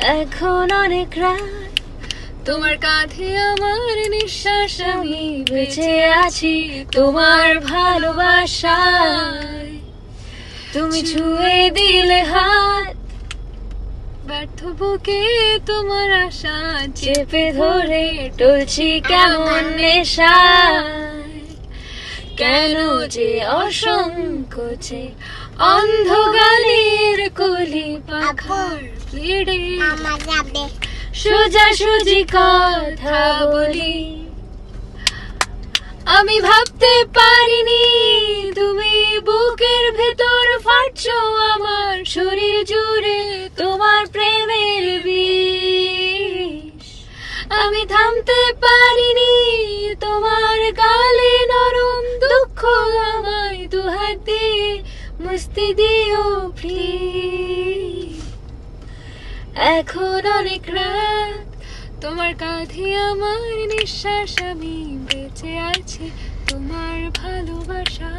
এখন অনেক রাত, তোমার কাঁধে আমার নিঃশ্বাস, আমি বেঁচে আছি তোমার ভালোবাসায়। তুমি ছুঁয়ে দিলে হাত, ব্যর্থ বুকে তোমার আশা চেপে ধরে টলছি কেমন নেশায়। কেন যে অসংকোচে অন্ধ গানের কলি পাখার ভিড়ে সোজাসুজি কথা বলি। আমি ভাবতে পারিনি তুমি বুকের ভেতর ফাটছো আমার শরীর জুড়ে তোমার প্রেমের বিষ। আমি থামতে পারিনি তোমার গালে নরম দুঃখ, আমায় দুহাত দিয়ে মুস্তি দিও প্লিজ। এখন অনেক রাত, তোমার কাঁধে আমার নিঃশ্বাস, আমি বেঁচে আছি তোমার ভালোবাসা।